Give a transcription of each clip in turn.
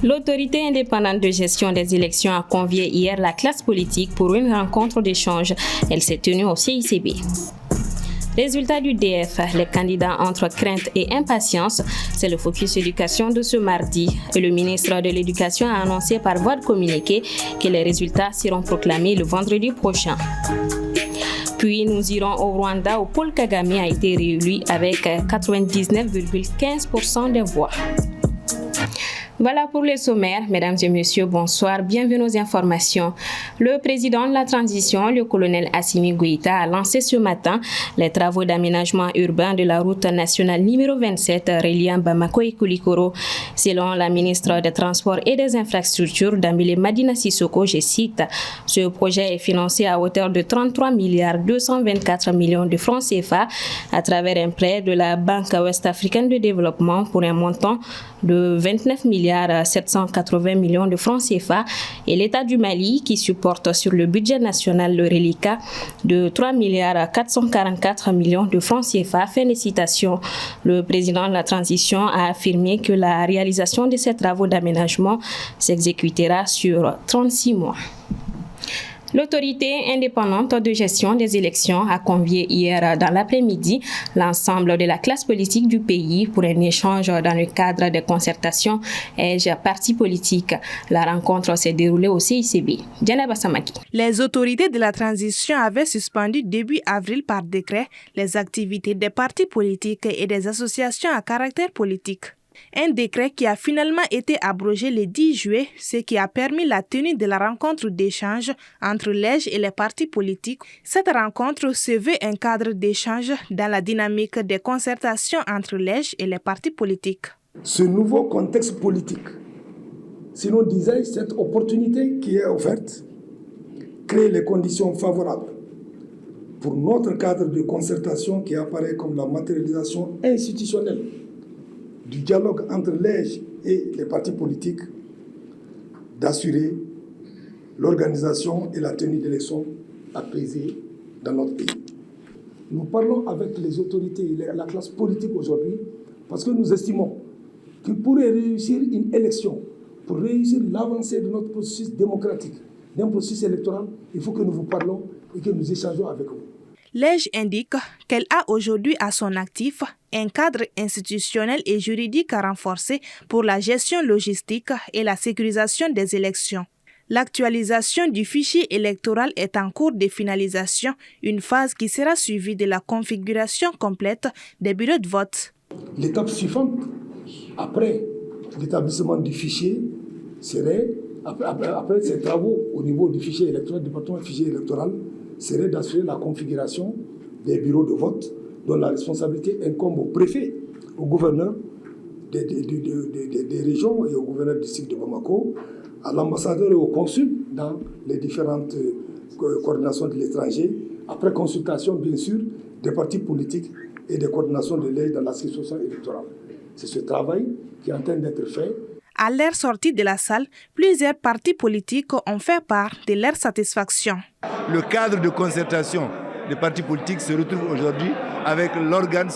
L'autorité indépendante de gestion des élections a convié hier la classe politique pour une rencontre d'échange. Elle s'est tenue au CICB. Résultat du DF, les candidats entre crainte et impatience, c'est le focus éducation de ce mardi. Et le ministre de l'Éducation a annoncé par voie de communiqué que les résultats seront proclamés le vendredi prochain. Puis nous irons au Rwanda où Paul Kagame a été réélu avec 99,15% des voix. Voilà pour les sommaires. Mesdames et messieurs, bonsoir. Bienvenue aux informations. Le président de la transition, le colonel Assimi Goïta, a lancé ce matin les travaux d'aménagement urbain de la route nationale numéro 27 reliant Bamako et Koulikoro. Selon la ministre des Transports et des Infrastructures, Dambélé Madina Sissoko, je cite, « Ce projet est financé à hauteur de 33 224 millions de francs CFA à travers un prêt de la Banque ouest-africaine de développement pour un montant de 29 780 millions de francs CFA et l'État du Mali qui supporte sur le budget national le reliquat de 3 444 millions de francs CFA. Fin de citation. Le président de la transition a affirmé que la réalisation de ces travaux d'aménagement s'exécutera sur 36 mois. L'autorité indépendante de gestion des élections a convié hier dans l'après-midi l'ensemble de la classe politique du pays pour un échange dans le cadre des concertations partis politiques. La rencontre s'est déroulée au CICB. Diana Bassamaki. Les autorités de la transition avaient suspendu début avril par décret les activités des partis politiques et des associations à caractère politique. Un décret qui a finalement été abrogé le 10 juillet, ce qui a permis la tenue de la rencontre d'échange entre l'EJ et les partis politiques. Cette rencontre se veut un cadre d'échange dans la dynamique des concertations entre l'EJ et les partis politiques. Ce nouveau contexte politique, sinon disais, cette opportunité qui est offerte, crée les conditions favorables pour notre cadre de concertation qui apparaît comme la matérialisation institutionnelle du dialogue entre l'EJ et les partis politiques, d'assurer l'organisation et la tenue d'élections apaisées dans notre pays. Nous parlons avec les autorités et la classe politique aujourd'hui parce que nous estimons que pour réussir une élection, pour réussir l'avancée de notre processus démocratique, d'un processus électoral, il faut que nous vous parlons et que nous échangeons avec vous. L'EJ indique qu'elle a aujourd'hui à son actif un cadre institutionnel et juridique à renforcer pour la gestion logistique et la sécurisation des élections. L'actualisation du fichier électoral est en cours de finalisation, une phase qui sera suivie de la configuration complète des bureaux de vote. L'étape suivante, après l'établissement du fichier, serait, après ces travaux au niveau du fichier électoral, du département du fichier électoral, serait d'assurer la configuration des bureaux de vote dont la responsabilité incombe au préfet, au gouverneur des régions et au gouverneur du district de Bamako, à l'ambassadeur et au consul dans les différentes coordinations de l'étranger, après consultation bien sûr des partis politiques et des coordinations de l'EJ dans la situation électorale. C'est ce travail qui est en train d'être fait. À leur sortie de la salle, plusieurs partis politiques ont fait part de leur satisfaction. Le cadre de concertation des partis politiques se retrouve aujourd'hui avec l'organe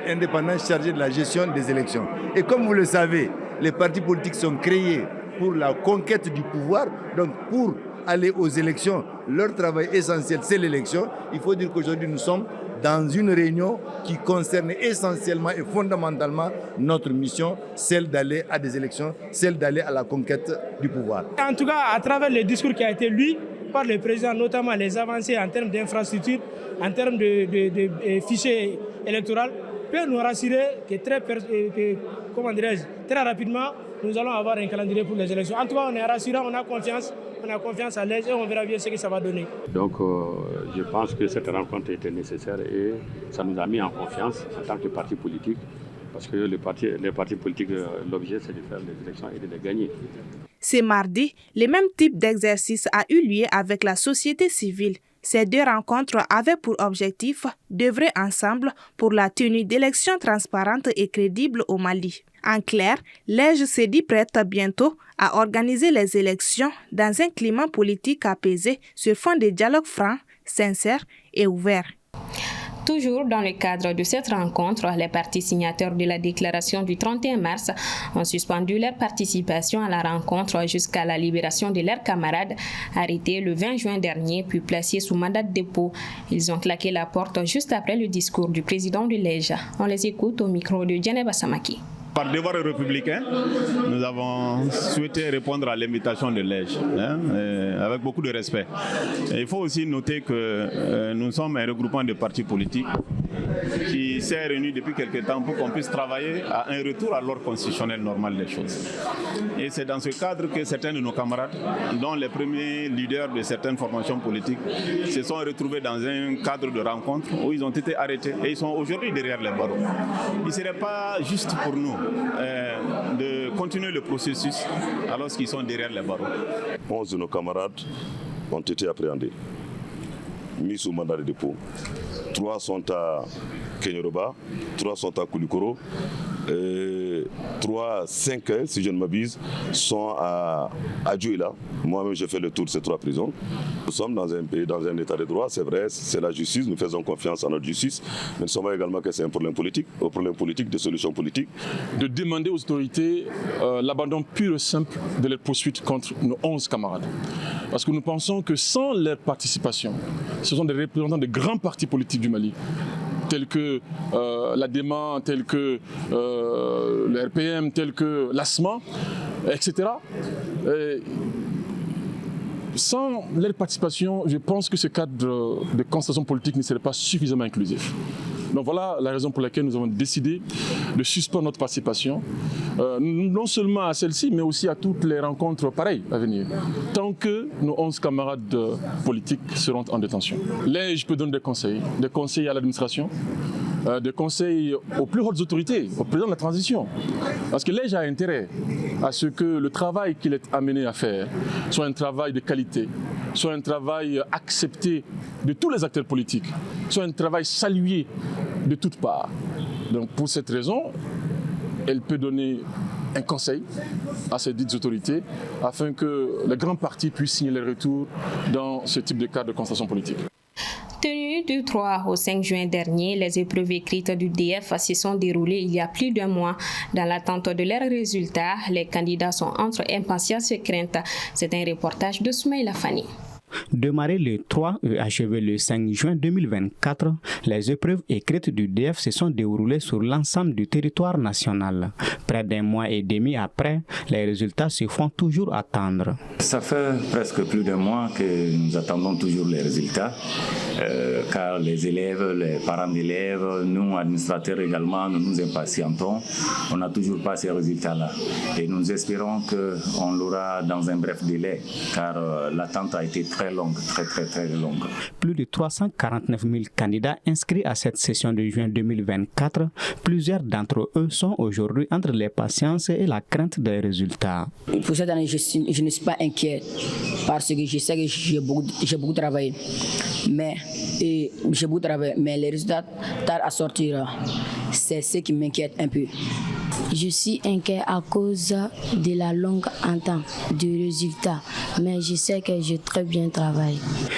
indépendant chargé de la gestion des élections. Et comme vous le savez, les partis politiques sont créés pour la conquête du pouvoir, donc pour aller aux élections, leur travail essentiel c'est l'élection. Il faut dire qu'aujourd'hui nous sommes dans une réunion qui concerne essentiellement et fondamentalement notre mission, celle d'aller à des élections, celle d'aller à la conquête du pouvoir. En tout cas, à travers le discours qui a été lu par le président, notamment les avancées en termes d'infrastructures, en termes de fichiers électoraux, peut nous rassurer que très rapidement, nous allons avoir un calendrier pour les élections. En tout cas, on est rassurant, on a confiance à l'EJ et on verra bien ce que ça va donner. Donc, je pense que cette rencontre était nécessaire et ça nous a mis en confiance en tant que parti politique, parce que les partis politiques, l'objet, c'est de faire les élections et de les gagner. Ce mardi, le même type d'exercice a eu lieu avec la société civile. Ces deux rencontres avaient pour objectif d'œuvrer ensemble pour la tenue d'élections transparentes et crédibles au Mali. En clair, l'EJ se dit prête bientôt à organiser les élections dans un climat politique apaisé sur fond de dialogue franc, sincère et ouvert. Toujours dans le cadre de cette rencontre, les partis signataires de la déclaration du 31 mars ont suspendu leur participation à la rencontre jusqu'à la libération de leurs camarades arrêtés le 20 juin dernier puis placés sous mandat de dépôt. Ils ont claqué la porte juste après le discours du président du LEJ. On les écoute au micro de Djeneba Samaki. Par devoir républicain, nous avons souhaité répondre à l'invitation de l'EJ, avec beaucoup de respect. Et il faut aussi noter que nous sommes un regroupement de partis politiques qui s'est réuni depuis quelque temps pour qu'on puisse travailler à un retour à l'ordre constitutionnel normal des choses. Et c'est dans ce cadre que certains de nos camarades, dont les premiers leaders de certaines formations politiques, se sont retrouvés dans un cadre de rencontre où ils ont été arrêtés et ils sont aujourd'hui derrière les barreaux. Il ne serait pas juste pour nous de continuer le processus alors qu'ils sont derrière les barreaux. 11 de nos camarades ont été appréhendés, mis sous mandat de dépôt. 3 sont à Kenyoroba, 3 sont à Koulikoro, 5, si je ne m'abuse, sont à Djouila. Moi-même, j'ai fait le tour de ces 3 prisons. Nous sommes dans un pays, dans un état de droit, c'est vrai, c'est la justice, nous faisons confiance à notre justice, mais nous savons également que c'est un problème politique, des solutions politiques. De demander aux autorités l'abandon pur et simple de leur poursuite contre nos 11 camarades. Parce que nous pensons que sans leur participation, ce sont des représentants de grands partis politiques du Mali, tels que l'ADEMA, tels que le RPM, tels que l'ASMA, etc. Sans leur participation, je pense que ce cadre de concertation politique ne serait pas suffisamment inclusif. Donc voilà la raison pour laquelle nous avons décidé de suspendre notre participation, non seulement à celle-ci, mais aussi à toutes les rencontres pareilles à venir, tant que nos 11 camarades politiques seront en détention. Là, je peux donner des conseils à l'administration, des conseils aux plus hautes autorités, au président de la transition. Parce que l'EJ a intérêt à ce que le travail qu'il est amené à faire soit un travail de qualité, soit un travail accepté de tous les acteurs politiques, soit un travail salué de toutes parts. Donc pour cette raison, elle peut donner un conseil à ces dites autorités afin que les grands partis puissent signer leur retour dans ce type de cadre de concertation politique. Tenues du 3 au 5 juin dernier, les épreuves écrites du DF se sont déroulées il y a plus d'un mois. Dans l'attente de leurs résultats, les candidats sont entre impatience et crainte. C'est un reportage de Soumaïla Fani. Démarré le 3 et achevé le 5 juin 2024, les épreuves écrites du DF se sont déroulées sur l'ensemble du territoire national. Près d'un mois et demi après, les résultats se font toujours attendre. Ça fait presque plus d'un mois que nous attendons toujours les résultats, car les élèves, les parents d'élèves, nous administrateurs également, nous nous impatientons. On n'a toujours pas ces résultats-là. Et nous espérons qu'on l'aura dans un bref délai, car l'attente a été très longue, très longue. Plus de 349 000 candidats inscrits à cette session de juin 2024. Plusieurs d'entre eux sont aujourd'hui entre l'impatience et la crainte des résultats. Pour cette année, je ne suis pas inquiète parce que je sais que j'ai beaucoup travaillé. Mais les résultats tardent à sortir. C'est ce qui m'inquiète un peu. Je suis inquiet à cause de la longue attente du résultat, mais je sais que j'ai très bien travaillé.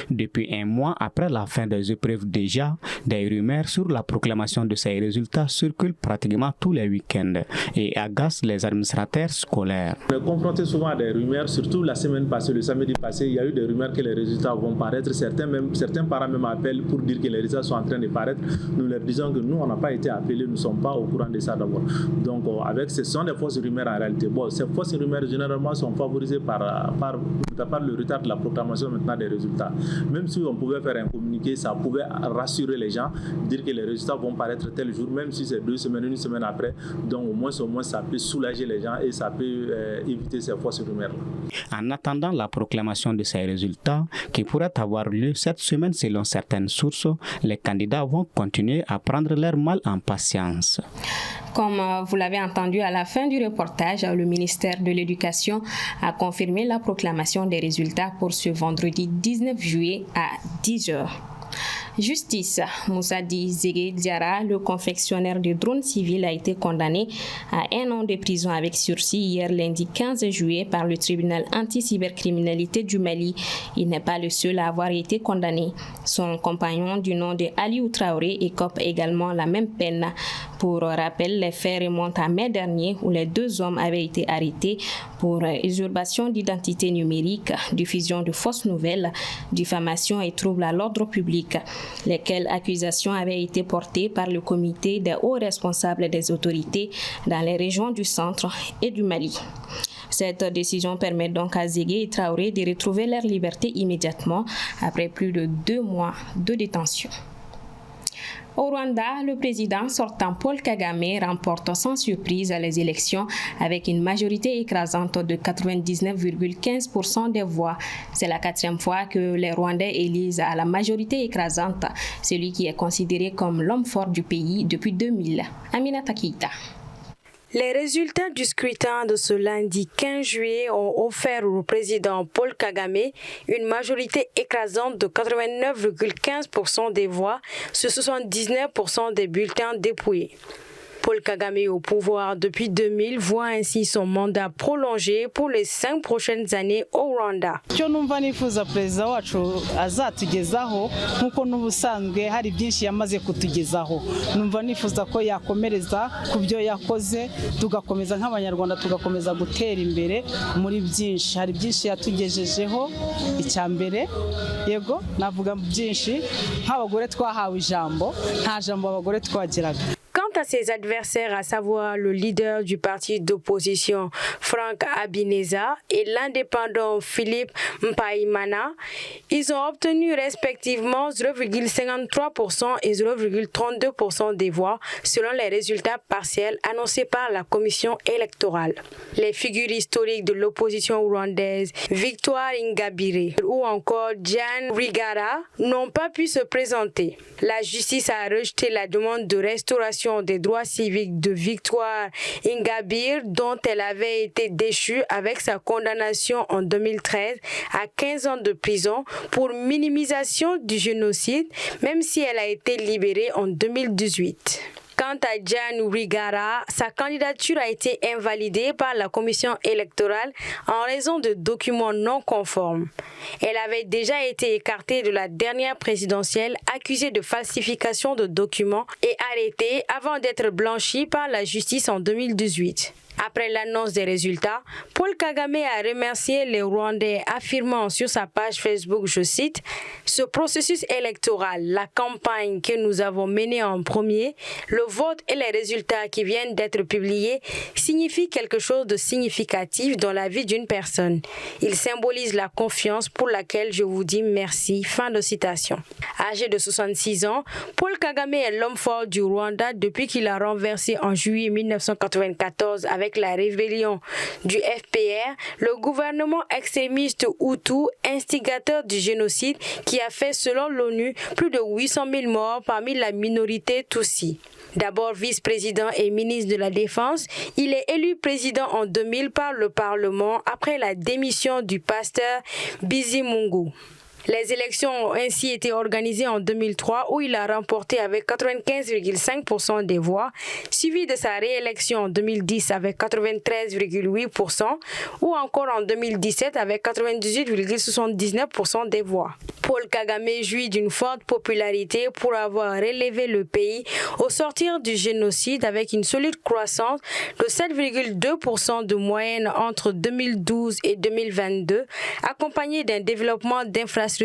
Depuis un mois après la fin des épreuves déjà, des rumeurs sur la proclamation de ces résultats circulent pratiquement tous les week-ends et agacent les administrateurs scolaires. On est confronté souvent à des rumeurs, surtout la semaine passée, le samedi passé, il y a eu des rumeurs que les résultats vont paraître. Certains parents même appellent pour dire que les résultats sont en train de paraître. Nous leur disons que nous, on n'a pas été appelés, nous ne sommes pas au courant de ça d'abord. Donc, ce sont des fausses rumeurs en réalité. Bon, ces fausses rumeurs généralement sont favorisées par le retard de la proclamation maintenant des résultats. Même si on pouvait faire un communiqué, ça pouvait rassurer les gens, dire que les résultats vont paraître tel jour, même si c'est 2 semaines, 1 semaine après. Donc au moins ça peut soulager les gens et ça peut éviter ces fausses rumeurs. En attendant la proclamation de ces résultats, qui pourrait avoir lieu cette semaine selon certaines sources, les candidats vont continuer à prendre leur mal en patience. Comme vous l'avez entendu à la fin du reportage, le ministère de l'Éducation a confirmé la proclamation des résultats pour ce vendredi 19 juillet à 10h. Justice. Moussadi Zégué Diara, le confectionnaire de drones civils, a été condamné à 1 an de prison avec sursis hier lundi 15 juillet par le tribunal anti-cybercriminalité du Mali. Il n'est pas le seul à avoir été condamné. Son compagnon du nom de Aliou Traoré écope également la même peine. Pour rappel, les faits remontent à mai dernier où les 2 hommes avaient été arrêtés pour usurpation d'identité numérique, diffusion de fausses nouvelles, diffamation et troubles à l'ordre public, lesquelles accusations avaient été portées par le comité des hauts responsables des autorités dans les régions du centre et du Mali. Cette décision permet donc à Zégué et Traoré de retrouver leur liberté immédiatement après plus de 2 mois de détention. Au Rwanda, le président sortant Paul Kagame remporte sans surprise les élections avec une majorité écrasante de 99,15% des voix. C'est la 4e fois que les Rwandais élisent à la majorité écrasante celui qui est considéré comme l'homme fort du pays depuis 2000. Aminata Keita. Les résultats du scrutin de ce lundi 15 juillet ont offert au président Paul Kagame une majorité écrasante de 89,15% des voix sur 79% des bulletins dépouillés. Paul Kagame au pouvoir depuis 2000 voit ainsi son mandat prolongé pour les 5 prochaines années au Rwanda. Cyo numva nifuza perezida wacu azatugezaho nkuko n'ubusanzwe hari byinshi yamaze kutugezaho. Numva nifuza ko yakomereza ku byo yakoze tugakomeza nk'abanyarwanda tugakomeza gutera imbere muri byinshi. Hari byinshi yatugejejeho icyambere yego navuga byinshi nk'abagore twahawe ijambo nta jambo abagore twagiraga. Quant à ses adversaires, à savoir le leader du parti d'opposition Frank Habineza et l'indépendant Philippe Mpayimana, ils ont obtenu respectivement 0,53% et 0,32% des voix selon les résultats partiels annoncés par la commission électorale. Les figures historiques de l'opposition rwandaise, Victoire Ingabire ou encore Diane Rwigara, n'ont pas pu se présenter. La justice a rejeté la demande de restauration des droits civiques de Victoire Ingabire dont elle avait été déchue avec sa condamnation en 2013 à 15 ans de prison pour minimisation du génocide, même si elle a été libérée en 2018. Quant à Diane Rwigara, sa candidature a été invalidée par la commission électorale en raison de documents non conformes. Elle avait déjà été écartée de la dernière présidentielle accusée de falsification de documents et arrêtée avant d'être blanchie par la justice en 2018. Après l'annonce des résultats, Paul Kagame a remercié les Rwandais affirmant sur sa page Facebook, je cite, « Ce processus électoral, la campagne que nous avons menée en premier, le vote et les résultats qui viennent d'être publiés signifient quelque chose de significatif dans la vie d'une personne. Ils symbolisent la confiance pour laquelle je vous dis merci. » Fin de citation. Âgé de 66 ans, Paul Kagame est l'homme fort du Rwanda depuis qu'il a renversé en juillet 1994 avec la rébellion du FPR, le gouvernement extrémiste Hutu, instigateur du génocide qui a fait, selon l'ONU, plus de 800 000 morts parmi la minorité Tutsi. D'abord vice-président et ministre de la Défense, il est élu président en 2000 par le Parlement après la démission du pasteur Bizimungu. Les élections ont ainsi été organisées en 2003 où il a remporté avec 95,5% des voix, suivi de sa réélection en 2010 avec 93,8% ou encore en 2017 avec 98,79% des voix. Paul Kagame jouit d'une forte popularité pour avoir relevé le pays au sortir du génocide avec une solide croissance de 7,2% de moyenne entre 2012 et 2022, accompagnée d'un développement d'infrastructures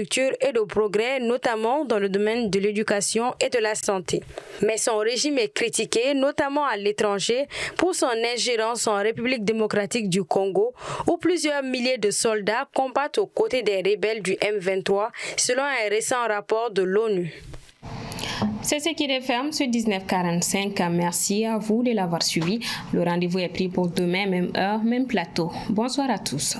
et de progrès, notamment dans le domaine de l'éducation et de la santé. Mais son régime est critiqué, notamment à l'étranger, pour son ingérence en République démocratique du Congo, où plusieurs milliers de soldats combattent aux côtés des rebelles du M23, selon un récent rapport de l'ONU. C'est ce qui referme ce 1945. Merci à vous de l'avoir suivi. Le rendez-vous est pris pour demain, même heure, même plateau. Bonsoir à tous.